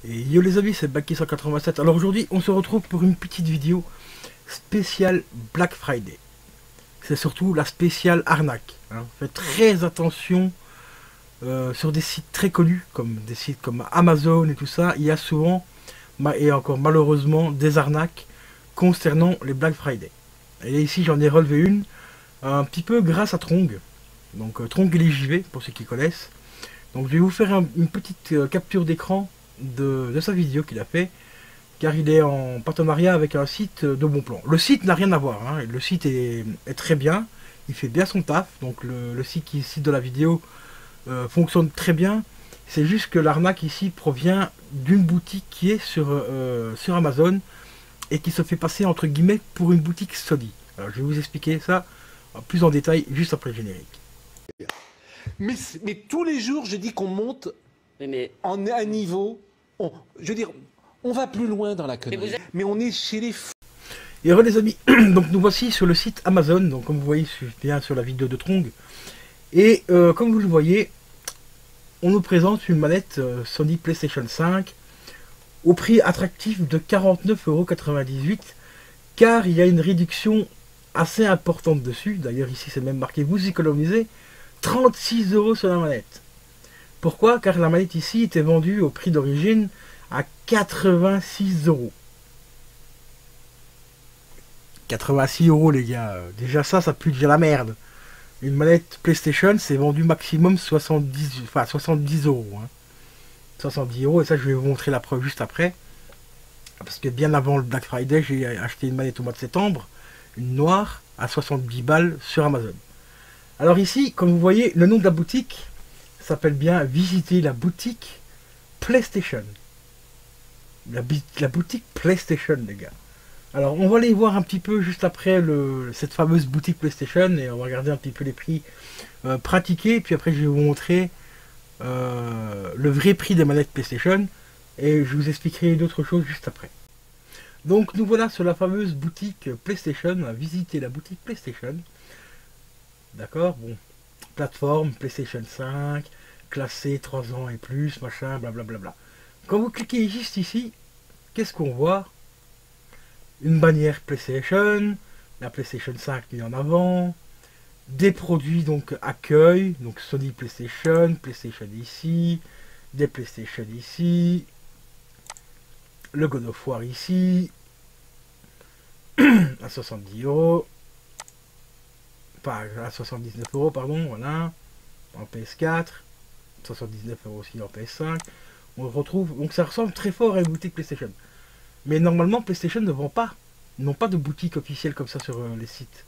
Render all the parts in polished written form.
Et yo les amis, c'est Baki187. Alors aujourd'hui, on se retrouve pour une petite vidéo spéciale Black Friday. C'est surtout la spéciale arnaque. Faites très attention sur des sites très connus, comme des sites comme Amazon et tout ça. Il y a souvent, et encore malheureusement, des arnaques concernant les Black Friday. Et ici, j'en ai relevé une, un petit peu grâce à Trong. Donc Trong et les JV, pour ceux qui connaissent. Donc je vais vous faire une petite capture d'écran de sa vidéo qu'il a fait, car il est en partenariat avec un site de bon plan. Le site n'a rien à voir, hein. Le site est très bien, il fait bien son taf, donc le site qui cite de la vidéo fonctionne très bien. C'est juste que l'arnaque ici provient d'une boutique qui est sur Amazon et qui se fait passer entre guillemets pour une boutique Sony. Alors je vais vous expliquer ça plus en détail juste après le générique. Mais tous les jours, je dis qu'on monte en un niveau. Je veux dire, on va plus loin dans la connerie. Mais on est chez les fous. Et alors les amis, donc nous voici sur le site Amazon. Donc comme vous voyez bien sur la vidéo de Trong. Et comme vous le voyez, on nous présente une manette Sony PlayStation 5 au prix attractif de 49,98 €, car il y a une réduction assez importante dessus. D'ailleurs ici c'est même marqué, vous économisez 36 € sur la manette. Pourquoi? Car la manette ici était vendue au prix d'origine à 86 €. 86 € les gars, déjà ça pue déjà la merde. Une manette PlayStation c'est vendu maximum 70 €. Hein. 70 € et ça je vais vous montrer la preuve juste après. Parce que bien avant le Black Friday, j'ai acheté une manette au mois de septembre, une noire, à 70 balles sur Amazon. Alors ici, comme vous voyez, le nom de la boutique s'appelle bien Visiter la boutique PlayStation. La boutique PlayStation, les gars. Alors, on va aller voir un petit peu juste après cette fameuse boutique PlayStation et on va regarder un petit peu les prix pratiqués. Puis après, je vais vous montrer le vrai prix des manettes PlayStation et je vous expliquerai d'autres choses juste après. Donc, nous voilà sur la fameuse boutique PlayStation, à visiter la boutique PlayStation. D'accord, bon, plateforme PlayStation 5, classé 3 ans et plus, machin, blablabla. Quand vous cliquez juste ici, qu'est-ce qu'on voit? Une bannière PlayStation, la PlayStation 5 mise en avant, des produits donc accueil, donc Sony PlayStation, PlayStation ici, des PlayStation ici, le God of War ici, à 70 €. Pas à 79 €, pardon, voilà, en PS4, 79 € aussi en PS5. On retrouve, donc ça ressemble très fort à une boutique PlayStation. Mais normalement, PlayStation ne vend pas, n'ont pas de boutique officielle comme ça sur les sites.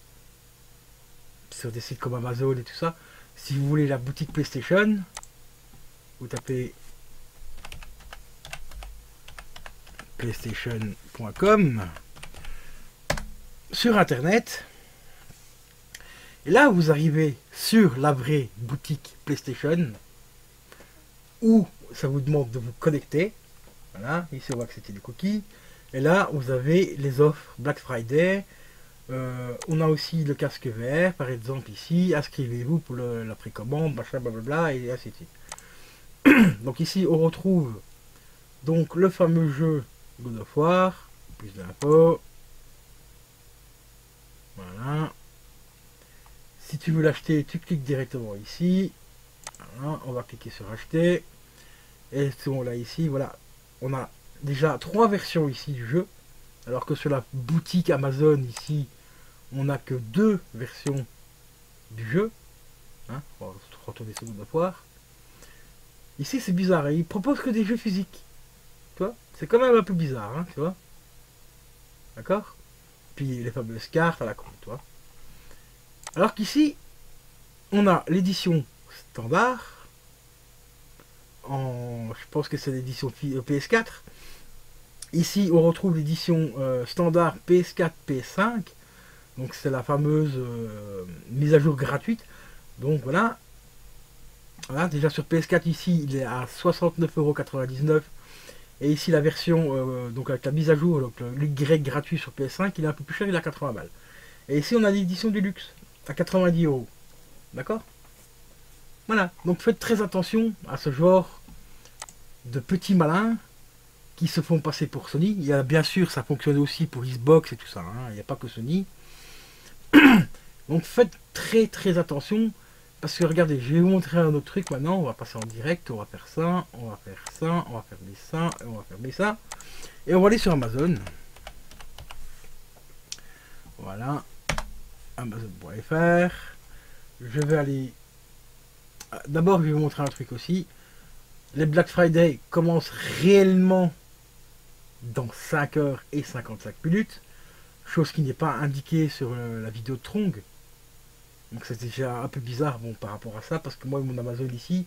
Sur des sites comme Amazon et tout ça. Si vous voulez la boutique PlayStation, vous tapez playstation.com sur internet. Et là, vous arrivez sur la vraie boutique PlayStation où ça vous demande de vous connecter. Voilà, ici on voit que c'était des cookies. Et là, vous avez les offres Black Friday. On a aussi le casque VR, par exemple ici. Inscrivez-vous pour la précommande, machin, blablabla, et ainsi de suite. Donc ici, on retrouve donc le fameux jeu God of War. Plus d'infos. Voilà. Si tu veux l'acheter, tu cliques directement ici. Voilà, on va cliquer sur acheter. Et on l'a ici, voilà. On a déjà 3 versions ici du jeu. Alors que sur la boutique Amazon ici, on n'a que 2 versions du jeu. Hein, on va retourner sur God of War. Ici c'est bizarre, hein, il propose que des jeux physiques. Tu vois, c'est quand même un peu bizarre, hein, tu vois. D'accord? Puis les fameuses cartes à la con, tu vois. Alors qu'ici, on a l'édition standard. Je pense que c'est l'édition PS4. Ici, on retrouve l'édition standard PS4, PS5. Donc c'est la fameuse mise à jour gratuite. Donc voilà, déjà sur PS4 ici, il est à 69,99 €. Et ici la version, donc avec la mise à jour, donc le Y gratuit sur PS5, il est un peu plus cher, il est à 80 balles. Et ici on a l'édition du luxe, à 90 €. D'accord? Voilà, donc faites très attention à ce genre de petits malins qui se font passer pour Sony. Il y a bien sûr, ça fonctionne aussi pour Xbox et tout ça, hein. Il n'y a pas que Sony. Donc faites très attention, parce que regardez, je vais vous montrer un autre truc maintenant. On va passer en direct, on va faire ça, on va faire ça, on va fermer ça, et on va fermer ça. Et on va aller sur Amazon. Voilà, Amazon.fr. Je vais aller... D'abord, je vais vous montrer un truc aussi. Les Black Friday commencent réellement dans 5h55, chose qui n'est pas indiquée sur la vidéo de Trong. Donc c'est déjà un peu bizarre, bon, par rapport à ça, parce que moi, mon Amazon ici,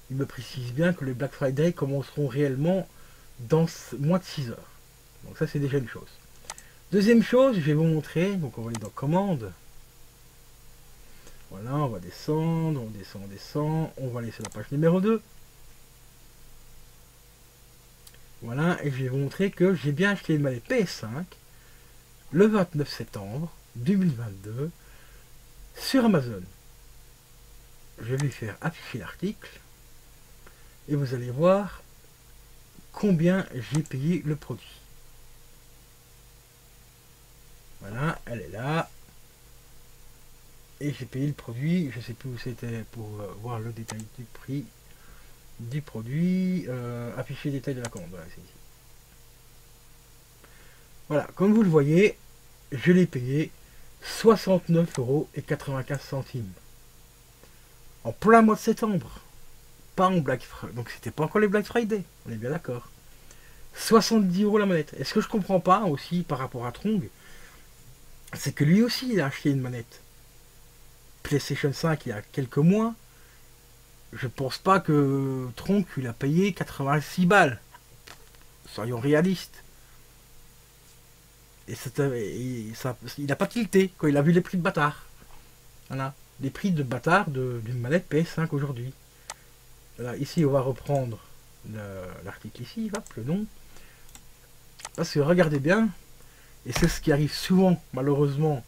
il me précise bien que les Black Friday commenceront réellement dans moins de 6 heures. Donc ça, c'est déjà une chose. Deuxième chose, je vais vous montrer, donc on va aller dans Commandes. Voilà, on va descendre, on descend, on va aller sur la page numéro 2. Voilà, et je vais vous montrer que j'ai bien acheté une manette PS5 le 29 septembre 2022 sur Amazon. Je vais lui faire afficher l'article et vous allez voir combien j'ai payé le produit. Voilà, elle est là. Et j'ai payé le produit, je sais plus où c'était pour voir le détail du prix du produit, afficher les détails de la commande, voilà, c'est ici. Voilà, comme vous le voyez, je l'ai payé 69,95 € en plein mois de septembre, pas en Black Friday, donc c'était pas encore les Black Friday, on est bien d'accord. 70 € la manette. Et ce que je comprends pas aussi par rapport à Trong, c'est que lui aussi il a acheté une manette PlayStation 5 il y a quelques mois. Je pense pas que Tronc il a payé 86 balles. Soyons réalistes. Et il n'a pas tilté quand il a vu les prix de bâtard. Voilà. Les prix de bâtard d'une manette PS5 aujourd'hui. Voilà, ici on va reprendre l'article ici, hop, le nom. Parce que regardez bien, et c'est ce qui arrive souvent malheureusement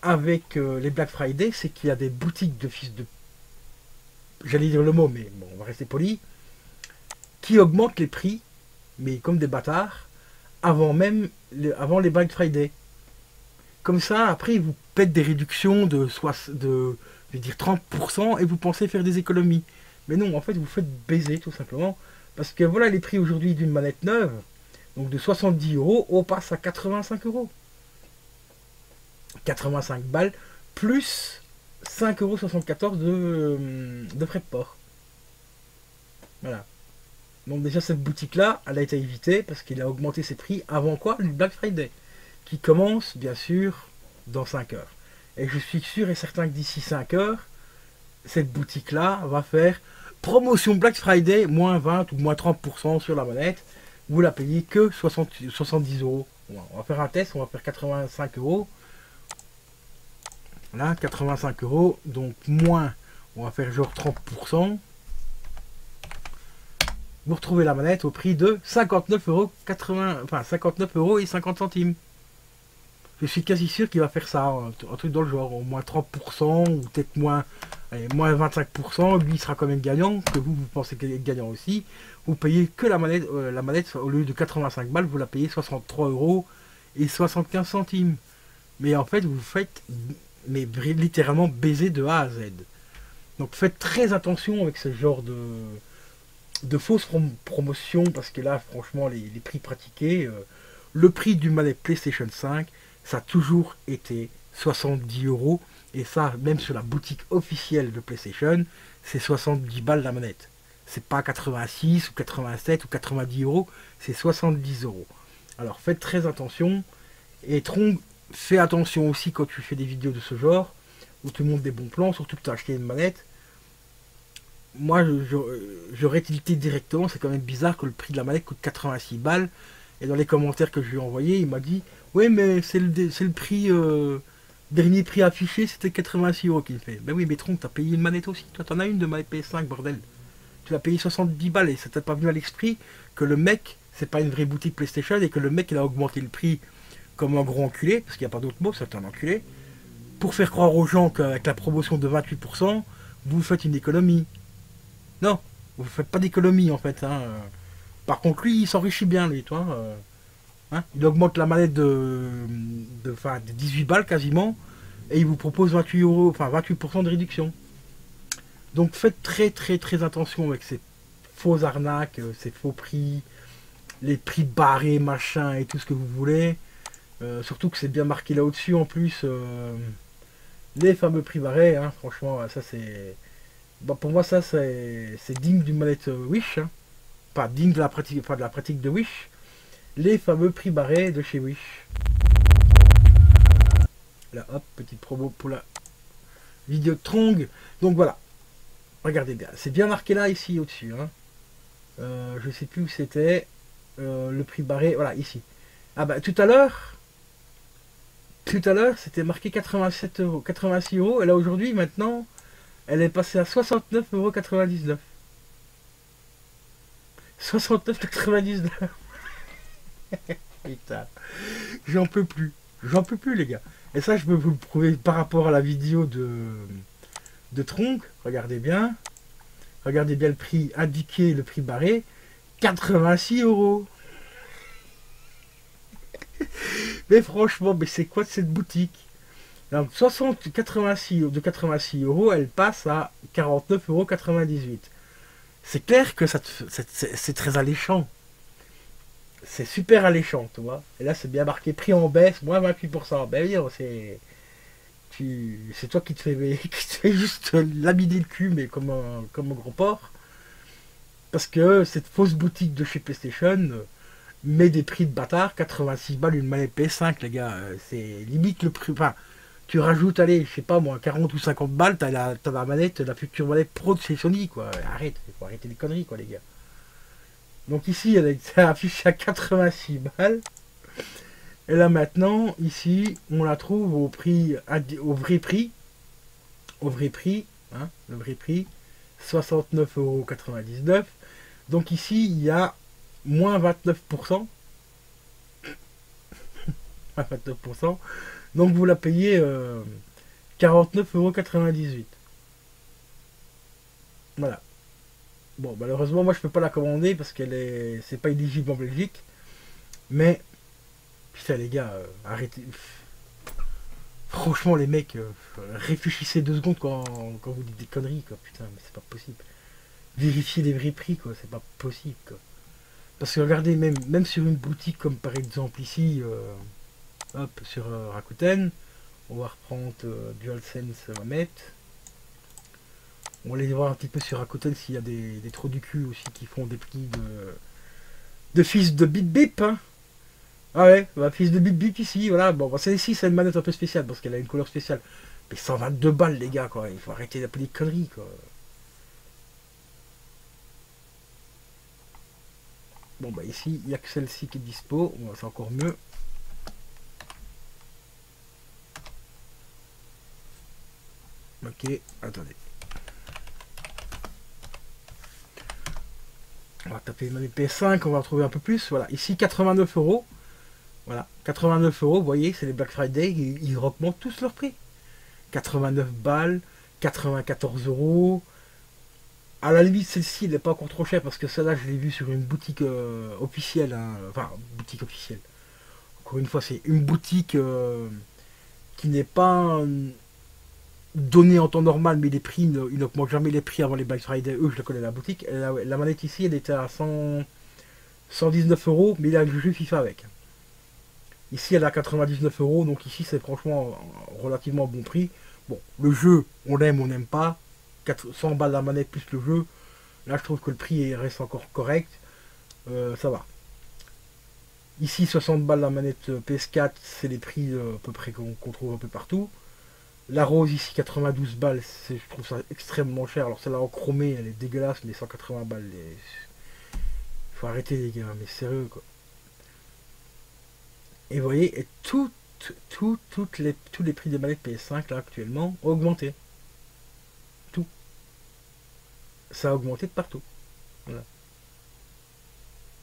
avec les Black Friday, c'est qu'il y a des boutiques de fils de... J'allais dire le mot, mais bon, on va rester poli, qui augmentent les prix, mais comme des bâtards, avant les Black Friday. Comme ça, après, ils vous pètent des réductions de, je vais dire 30% et vous pensez faire des économies. Mais non, en fait, vous faites baiser, tout simplement. Parce que voilà les prix aujourd'hui d'une manette neuve. Donc de 70 €, on passe à 85 €. 85 balles, plus 5,74 € de frais de port. Voilà. Donc déjà cette boutique-là, elle a été évitée parce qu'il a augmenté ses prix avant quoi? Le Black Friday. Qui commence, bien sûr, dans 5 heures. Et je suis sûr et certain que d'ici 5 heures, cette boutique-là va faire promotion Black Friday, moins 20 ou moins 30% sur la manette. Vous la payez que 70 €. On va faire un test, on va faire 85 €. Là, 85 €, donc moins, on va faire genre 30%. Vous retrouvez la manette au prix de 59,80 €, enfin 59,50 €. Je suis quasi sûr qu'il va faire ça, un truc dans le genre, au moins 30%, ou peut-être moins 25%, lui il sera quand même gagnant, que vous pensez qu'il est gagnant aussi. Vous payez que la manette, au lieu de 85 balles, vous la payez 63,75 €. Mais en fait, vous faites littéralement baiser de A à Z. Donc faites très attention avec ce genre de fausses promotions, parce que là, franchement, les prix pratiqués, le prix d'une manette PlayStation 5, ça a toujours été 70 €. Et ça, même sur la boutique officielle de PlayStation, c'est 70 balles la manette. C'est pas 86 ou 87 ou 90 €, c'est 70 €. Alors faites très attention. Et Trong, fais attention aussi quand tu fais des vidéos de ce genre, où tu montres des bons plans, surtout que tu as acheté une manette. Moi, j'aurais tilté directement. C'est quand même bizarre que le prix de la manette coûte 86 balles. Et dans les commentaires que je lui ai envoyés, il m'a dit « Oui, mais c'est le prix... dernier prix affiché, c'était 86 € qu'il fait. » Ben oui, mais Tronc, t'as payé une manette aussi. Toi, t'en as une de manette PS5, bordel. Tu l'as payé 70 balles et ça t'a pas venu à l'esprit que le mec, c'est pas une vraie boutique PlayStation et que le mec, il a augmenté le prix comme un gros enculé, parce qu'il n'y a pas d'autre mot, c'est un enculé, pour faire croire aux gens qu'avec la promotion de 28%, vous faites une économie. Non, vous ne faites pas d'économie en fait. Hein. Par contre, lui, il s'enrichit bien, lui, toi. Hein, il augmente la manette de 18 balles quasiment. Et il vous propose 28 euros, enfin 28% de réduction. Donc faites très très très attention avec ces fausses arnaques, ces faux prix, les prix barrés, machin et tout ce que vous voulez. Surtout que c'est bien marqué là au-dessus en plus. Les fameux prix barrés, hein, franchement, ça c'est... Bon, pour moi ça c'est digne d'une manette Wish. Hein. Pas digne de la pratique, enfin, de la pratique de Wish. Les fameux prix barrés de chez Wish. Là hop, petite promo pour la vidéo de Trong. Donc voilà. Regardez bien. C'est bien marqué là ici au-dessus. Hein. Je sais plus où c'était. Le prix barré. Voilà, ici. Ah bah tout à l'heure. Tout à l'heure, c'était marqué 87 euros, 86 euros. Et là aujourd'hui, maintenant, elle est passée à 69,99 €. 69,99 €. Putain. J'en peux plus. J'en peux plus, les gars. Et ça, je peux vous le prouver par rapport à la vidéo de Tronc. Regardez bien. Regardez bien le prix indiqué, le prix barré. 86 euros. Mais franchement, mais c'est quoi cette boutique? Donc 86 euros, elle passe à 49,98 €. C'est clair que c'est très alléchant. C'est super alléchant, tu vois. Et là, c'est bien marqué prix en baisse, moins 28%. Ben oui, c'est toi qui te fais juste laminer le cul, mais comme un gros porc. Parce que cette fausse boutique de chez PlayStation met des prix de bâtard, 86 balles une manette PS5, les gars. C'est limite le prix. Enfin, tu rajoutes, allez, je sais pas moi, 40 ou 50 balles, t'as la manette, la future manette pro de chez Sony, quoi. Arrête, faut arrêter les conneries, quoi, les gars. Donc ici, elle est affichée à 86 balles. Et là maintenant, ici, on la trouve au prix, au vrai prix. Au vrai prix, hein, le vrai prix, 69,99 €. Donc ici, il y a moins 29%. 29%. Donc vous la payez 49,98 €. Voilà. Bon, malheureusement, moi je peux pas la commander parce c'est pas éligible en Belgique. Mais, putain les gars, arrêtez. Franchement les mecs, réfléchissez 2 secondes quand vous dites des conneries, quoi. Putain, mais c'est pas possible. Vérifiez les vrais prix, quoi. C'est pas possible, quoi. Parce que regardez, même sur une boutique comme par exemple ici, hop, sur Rakuten, on va reprendre DualSense manette. On va aller voir un petit peu sur Rakuten s'il y a des trous du cul aussi qui font des prix de fils de bip bip. Hein. Ah ouais, bah, fils de bip bip ici, voilà. Bon, bah, ici c'est une manette un peu spéciale parce qu'elle a une couleur spéciale. Mais 122 balles, les gars, quoi. Il faut arrêter d'appeler des conneries, quoi. Bon, bah ici, il n'y a que celle-ci qui est dispo. Bon, c'est encore mieux. Ok, attendez. On va taper une manette PS5, on va trouver un peu plus. Voilà, ici 89 €. Voilà, 89 €, vous voyez, c'est les Black Friday, ils augmentent tous leur prix. 89 balles, 94 €. À la limite, celle-ci, elle n'est pas encore trop chère parce que celle-là, je l'ai vue sur une boutique officielle. Hein, enfin, boutique officielle. Encore une fois, c'est une boutique qui n'est pas donnée en temps normal, mais les prix, ils n'augmentent jamais les prix avant les Black Friday. Eux, je le connais, la boutique. La manette ici, elle était à 119 €, mais il y a le jeu FIFA avec. Ici, elle est à 99 €, donc ici, c'est franchement relativement bon prix. Bon, le jeu, on l'aime, on n'aime pas. 100 balles la manette plus le jeu. Là, je trouve que le prix reste encore correct. Ça va. Ici, 60 balles la manette PS4, c'est les prix à peu près qu'on trouve un peu partout. La rose, ici, 92 balles, je trouve ça extrêmement cher. Alors, celle-là en chromé, elle est dégueulasse, mais 180 balles. Faut arrêter, les gars, mais sérieux, quoi. Et vous voyez, et tous les prix des manettes PS5 là actuellement ont augmenté. Tout. Ça a augmenté de partout. Voilà.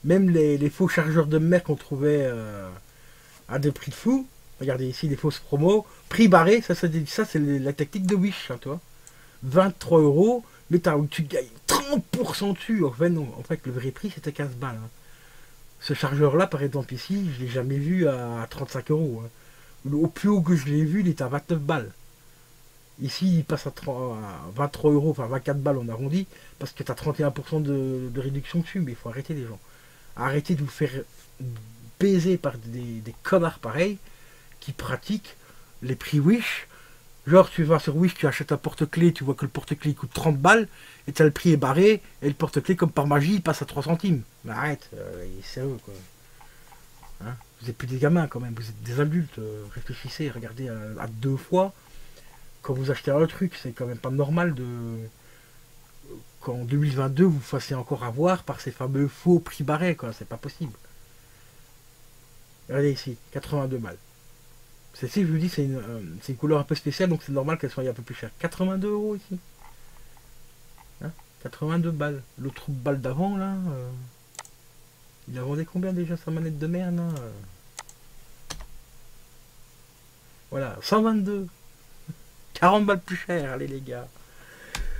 Même les faux chargeurs de mer qu'on trouvait à des prix de fou. Regardez ici les fausses promos. Prix barré, ça c'est la technique de Wish, hein, toi. 23 €, Mais où tu gagnes 30% dessus. En fait, le vrai prix, c'était 15 balles. Hein. Ce chargeur-là, par exemple, ici, je l'ai jamais vu à 35 euros. Hein. Au plus haut que je l'ai vu, il est à 29 balles. Ici, il passe à 23 euros, enfin 24 balles, on arrondit, parce que tu as 31% de réduction dessus. Mais il faut arrêter les gens. Arrêtez de vous faire baiser par des connards pareils qui pratiquent les prix Wish. Genre, tu vas sur Wish, tu achètes un porte-clés, tu vois que le porte-clés coûte 30 balles, et le prix est barré, et le porte-clés, comme par magie, il passe à 3 centimes. Mais arrête, c'est eux, quoi. Hein, vous n'êtes plus des gamins, quand même, vous êtes des adultes. Réfléchissez, regardez à 2 fois. Quand vous achetez un truc, c'est quand même pas normal qu'en 2022, vous fassiez encore avoir par ces fameux faux prix barrés, quoi. C'est pas possible. Regardez ici, 82 balles. Celle-ci, je vous dis, c'est une couleur un peu spéciale, donc c'est normal qu'elle soit un peu plus chère. 82 euros ici. Hein, 82 balles. L'autre balle d'avant, là, il a vendu combien déjà sa manette de merde, là Voilà, 122. 40 balles plus cher, allez les gars.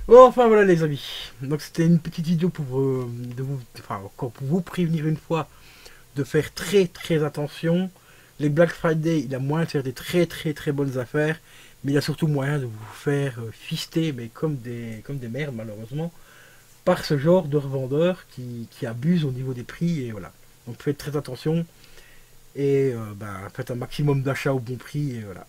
Bon, enfin voilà les amis. Donc c'était une petite vidéo pour pour vous prévenir une fois de faire très très attention. Les Black Friday, il a moyen de faire des très très très bonnes affaires, mais il y a surtout moyen de vous faire fister, mais comme des merdes malheureusement, par ce genre de revendeurs qui abusent au niveau des prix, et voilà. Donc faites très attention, et faites un maximum d'achats au bon prix, et voilà.